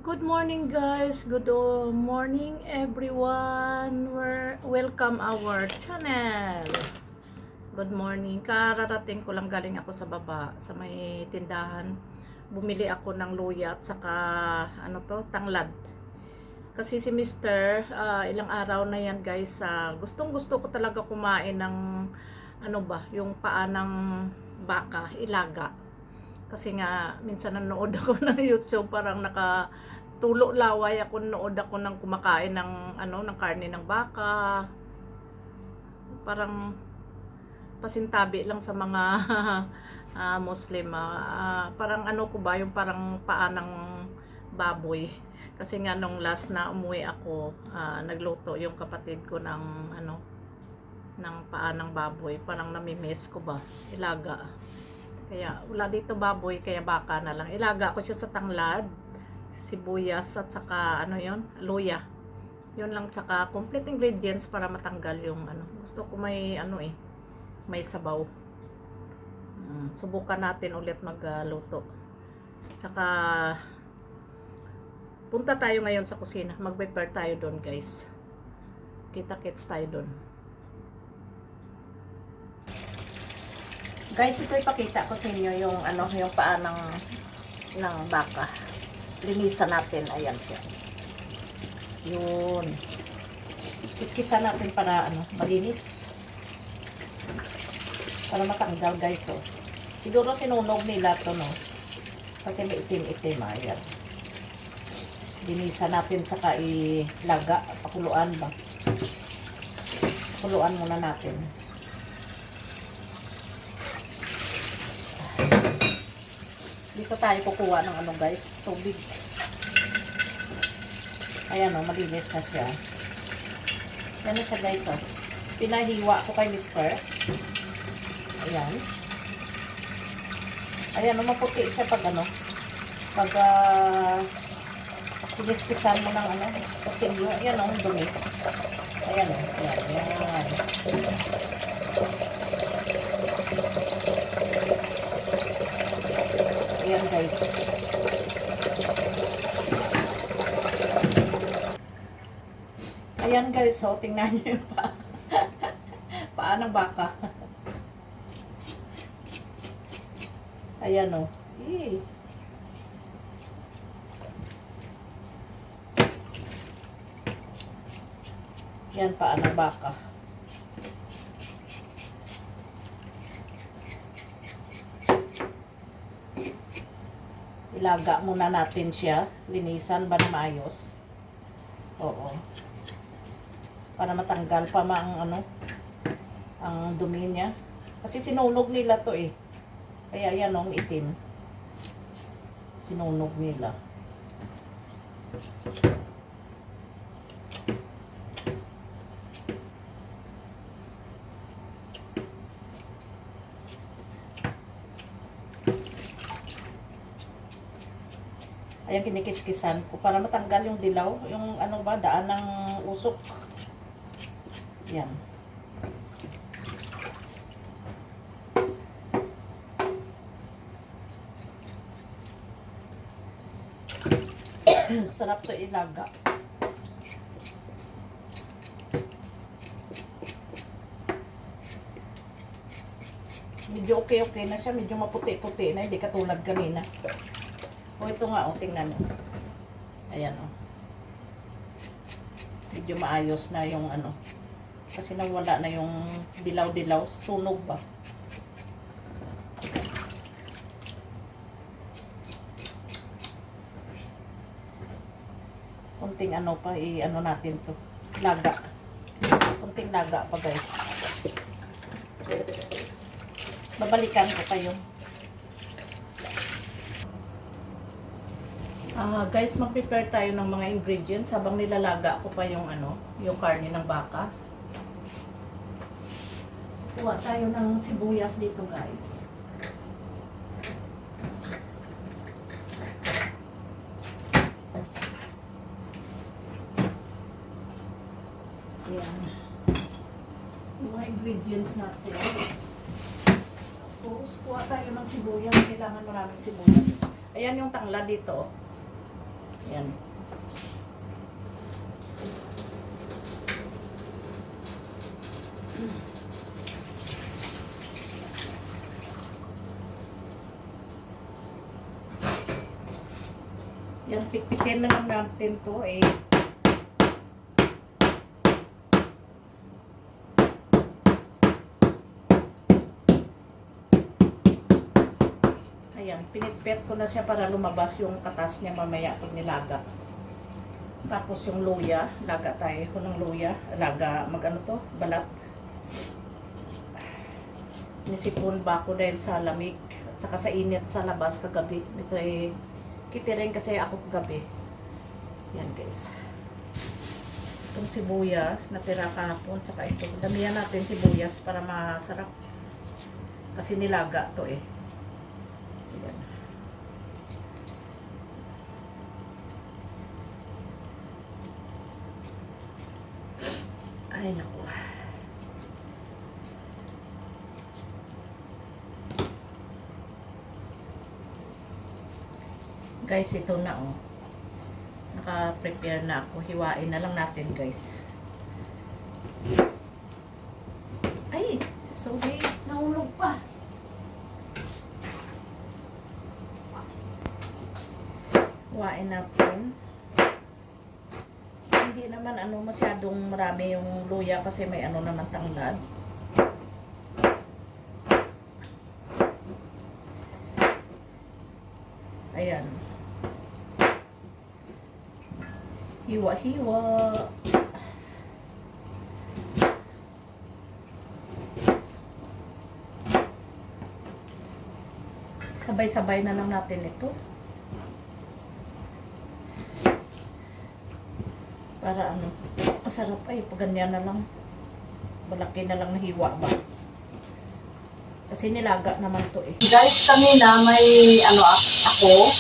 Good morning guys, good morning everyone. Welcome our channel. Good morning. Kararating ko lang, galing ako sa baba sa may tindahan. Bumili ako ng luya at saka tanglad. Kasi si Mr. Ilang araw na yan guys, gustong gusto ko talaga kumain ng yung paa ng baka, ilaga. Kasi nga minsan nanood ako ng YouTube, parang tulo laway ako, nanood ako ng kumakain ng karne ng baka. Parang pasintabi lang sa mga Muslim. Parang ko ba, yung parang paa ng baboy. Kasi nga nung last na umuwi ako, nagluto yung kapatid ko ng paa ng baboy. Parang namimiss ko ba, ilaga. Kaya wala dito baboy, kaya baka na lang. Ilaga ko siya sa tanglad, sibuyas at saka luya. Yun lang, tsaka complete ingredients para matanggal yung Gusto ko may may sabaw. Subukan natin ulit magluto. Tsaka punta tayo ngayon sa kusina. Mag-prepare tayo doon, guys. Kita-kits tayo doon. Guys, ito ipakita ko sa inyo yung yung paa ng baka. Linisan natin, ayan siya. Yun. Kiskisan natin para malinis. Para matanggal, guys, oh. Siguro sinunog nila to, no. Kasi may itim-itim, ayan. Linisan natin saka ilaga, pakuluan ba. Pakuluan muna natin. Dito tayo kukuha ng guys, tubig. Ayan, malinis na siya. Yan na siya, guys, oh. Pinahiwa ko kay Mr. Ayan. Ayan, maputi siya pag pag pinispisan mo ng kutsilyo. Ayan, dumi. Ayan, ayan, ayan. Ayan, guys. Ayan, guys, so tingnan niyo yung paa ng baka. Ayan, oh. Yan, paa ng baka. Ilaga muna natin siya. Linisan ba na maayos? Oo. Para matanggal pa ang dumi niya. Kasi sinunog nila to, eh. Kaya yan, itim. Sinunog nila. Ayan, kinikiskisan ko para matanggal yung dilaw, yung daan ng usok. Yan. Sarap to ilaga. Medyo okay na siya, medyo maputi-puti na, hindi katulad kanina. Ito nga, tingnan mo. Ayan, medyo maayos na yung kasi nawala na yung dilaw-dilaw, sunog ba. Kunting pa, natin to. Laga. Kunting laga pa, guys. Babalikan ko kayo. Guys, mag-prepare tayo ng mga ingredients habang nilalaga ko pa yung yung karne ng baka. Kuha tayo ng sibuyas dito, guys. Ayan. Yung mga ingredients natin. Tapos, kuha tayo ng sibuyas. Kailangan maraming sibuyas. Ayan yung tanglad dito. Yan. Yan, pitpitin na lang natin to eh. Ayan, pinitpit ko na siya para lumabas yung katas niya mamaya pag nilaga. Tapos yung luya, laga tayo ko ng luya. Laga, magano to, balat. Nisipon ba ako dahil sa lamig at saka sa init sa labas kagabi. Ito ay kitirin kasi ako kagabi. Yan guys. Itong sibuyas, natira kahapon, tsaka ito. Damihan natin sibuyas para masarap. Kasi nilaga to eh. Yan. Ay naku. Guys, ito na oh. Naka-prepare na ako. Hiwain na lang natin, guys. Ay, sorry, nahulog pa. Hiwain natin. Hindi naman masyadong marami yung luya kasi may naman tanglad. Ayan. Hiwa-hiwa. Sabay-sabay na lang natin ito. Para masarap ay pag ganyan na lang. Malaki na lang na hiwa ba. Kasi nilaga naman to eh. Guys, kanina may ako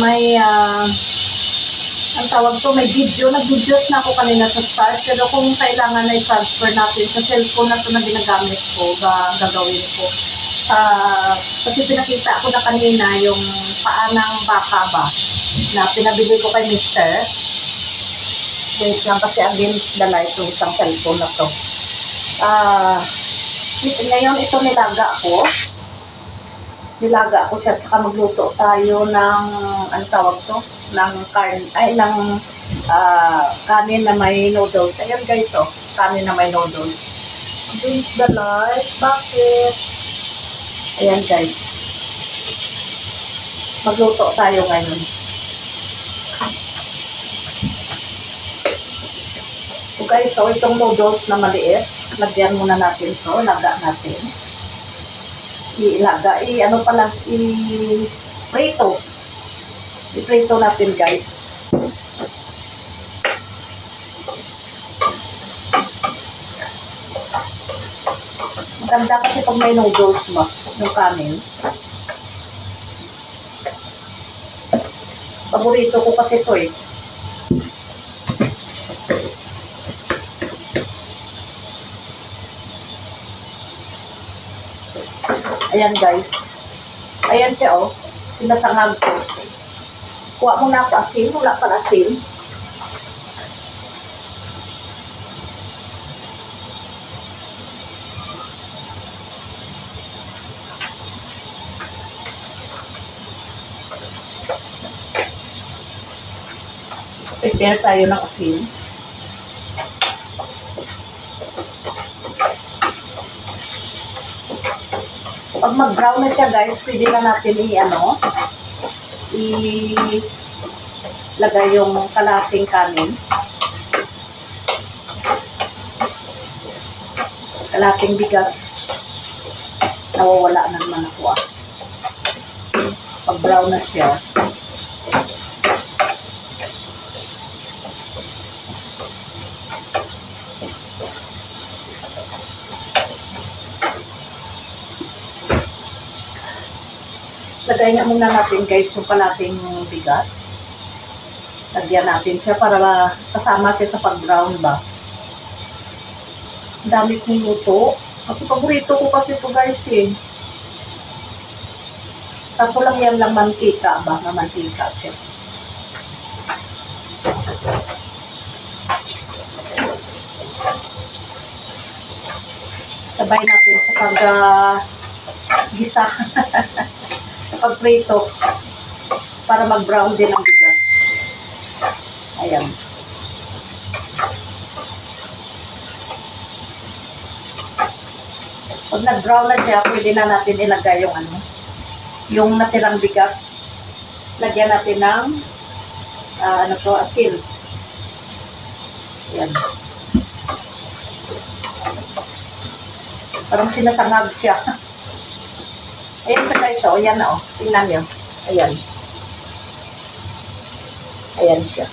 may ang tawag to, may video, nag-videos na ako kanina sa start, pero kung kailangan na i-transfer natin sa cellphone na to na ginagamit ko, gagawin ko. Kasi pinakita ko na kanina yung paa ng baka ba, na pinabili ko kay Mr. Wait lang kasi against the light yung isang cellphone na to. Ngayon ito nilaga ko siya, at saka magluto tayo ng tawag to, ng kanin na may noodles. Ayan guys, oh, kanin na may noodles. Against the light, bakit? Ayan guys, magluto tayo ngayon. So guys, so itong noodles na maliit, lagyan muna natin to, laga natin. I-prito. I-prito natin guys. Maganda kasi pag may noodles mo, yung kanin. Paborito ko kasi ito eh. Ayan guys. Ayan siya oh. Sinasangag ko. Kuha mo na ako asin. Wala pa asin. Prepare tayo ng asin. Pag mag-brown na siya guys, pwede na natin ilagay yung kalating kanin. Kalating bigas. Nawawala na naman ako ah. Pag brown na siya, lagay nga muna natin guys yung kalating bigas. Lagyan natin siya para kasama siya sa pag-brown ba. Dami kong luto. Kasi paborito ko kasi ito guys eh. Kaso lang yan lang mantika ba, na mantika siya. Sabay natin sa pag-gisa. Sa pag-prito. Para mag-brown din ang bigas. Ayan. Pag nag-brown na siya, pwede na natin ilagay yung yung natirang bigas. Lagyan natin ng asin. Ayan. Parang sinasangag siya. Ayan siya guys, oh. Ayan na, oh. Tingnan niyo. Ayan. Ayan siya.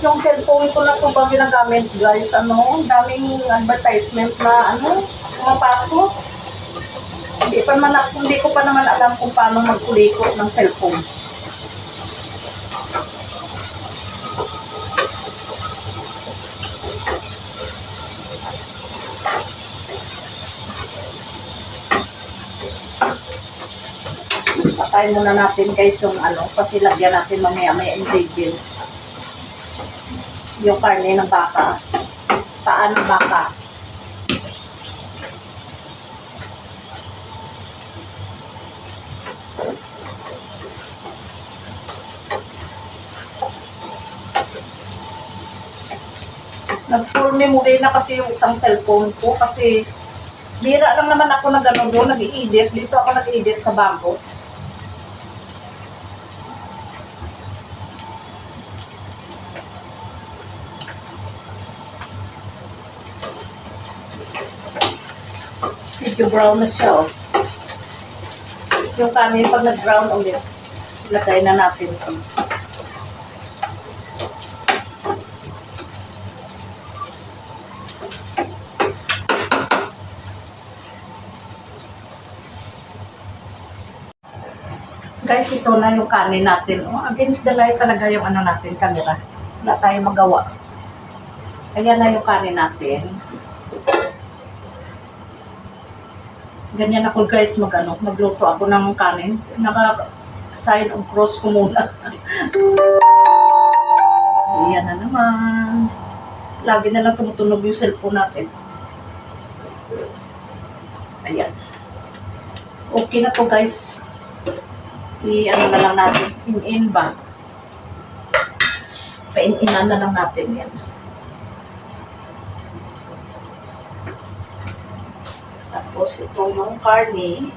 Yung cellphone ko na ito ba ginagamit guys, daming advertisement na mapasok. Hindi ko pa naman alam kung paano magkulikot ng cellphone. Patayin muna natin guys yung kasi lagyan natin mamaya may ingredients. Yung karne ng baka. Paa ng baka. Nag-full memory na kasi yung isang cellphone ko kasi bira lang naman ako doon, nag-i-edit. Dito ako nag-i-edit sa bago. Medyo brown na siya, oh. Yung kanin pag nag-brown ulit, ilagay na natin ito. Guys, ito na yung kanin natin. Oh, against the light talaga yung natin, camera. Wala tayong magawa. Ayan na yung kanin natin. Ganyan ako guys magluto ako ng kanin. Naka-side of cross ko muna. Ayan na naman. Lagi na lang tumutunog yung cellphone natin. Ayan. Okay na to guys. Na lang natin. In ba? Pain-inan na lang natin yan. Tapos ito yung karne.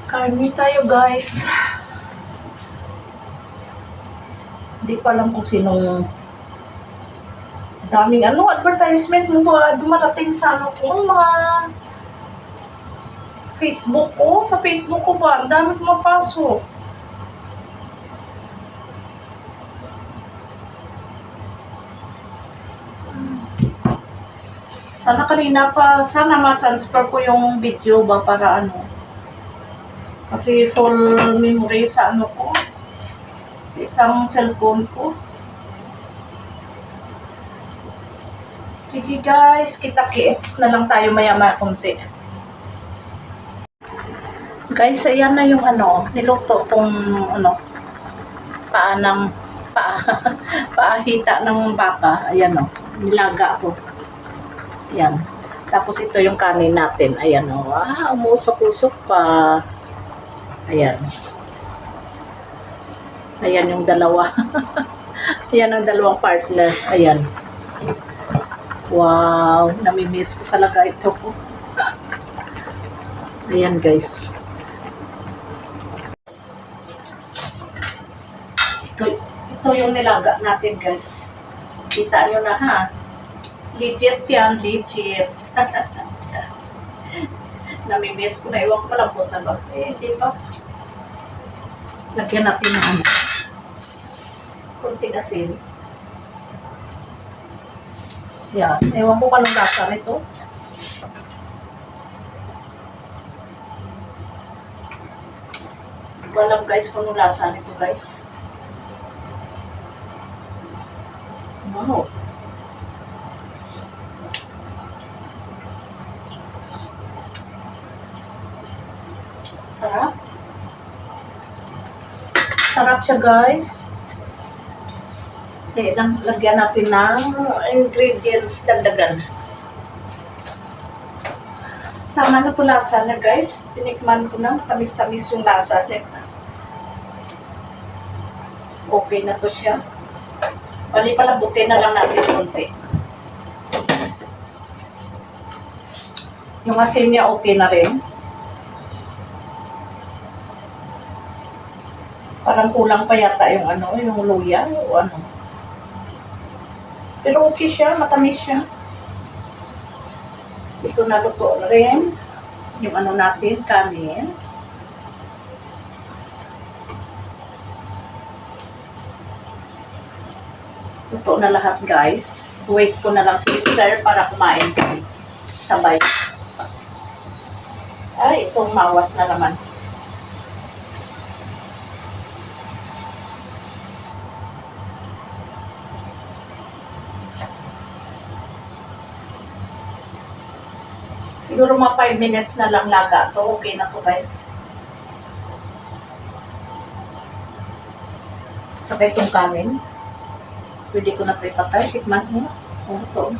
Karne tayo guys. Hindi ko alam kung sinong daming advertisement mo ba dumarating sa ko, mga Facebook ko. Sa Facebook ko ba? Ang dami pumapasok. Sana ma-transfer ko yung video ba para kasi full memory sa ko, sa isang cellphone ko. Sige guys, kita-kits na lang tayo maya-maya konti. Guys, ayan na yung niluto kong paahita ng baka. Ayan nilaga ko. Ayan. Tapos ito yung kanin natin. Ayan umusok-usok pa. Ayan. Ayan yung dalawa. Ayan ang dalawang partner. Ayan. Wow, namimiss ko talaga ito. Ayan guys. Ito yung nilaga natin guys. Kita nyo na ha. Legit yan, legit. Namimiss ko na. Iwan ko malambot na ba? Di ba? Lagyan natin ng kunting asin. Yan. Ewan ko kanong lasa nito. Hindi ko alam guys kung anong lasa nito guys. Wow. Sarap. Sarap siya guys. Okay, lagyan natin ng ingredients dagdagan. Tama na to lasa na guys. Tinikman ko na. Tamis-tamis yung lasa. Okay na to siya. Bali palabutin na lang natin konti. Yung asin niya okay na rin. Parang kulang pa yata yung yung luya o ano. Pero okay siya, matamis siya. Ito na luto na rin. Yung natin, kanin. Luto na lahat guys. Wait ko na lang si Mister para kumain kami. Sabay. Ay, itong mawas na naman. Siguro mga 5 minutes na lang laga to. Okay na to guys. Saka itong kanin. Pwede ko na ito ipatay. Tikman mo. Ito.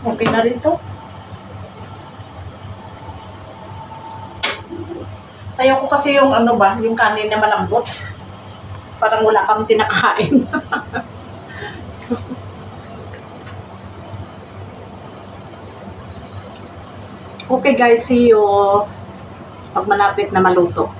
Okay na rin to. Ayaw ko kasi yung yung kanin na malambot. Parang wala kang tinakain. Okay guys, see you pag malapit na maluto.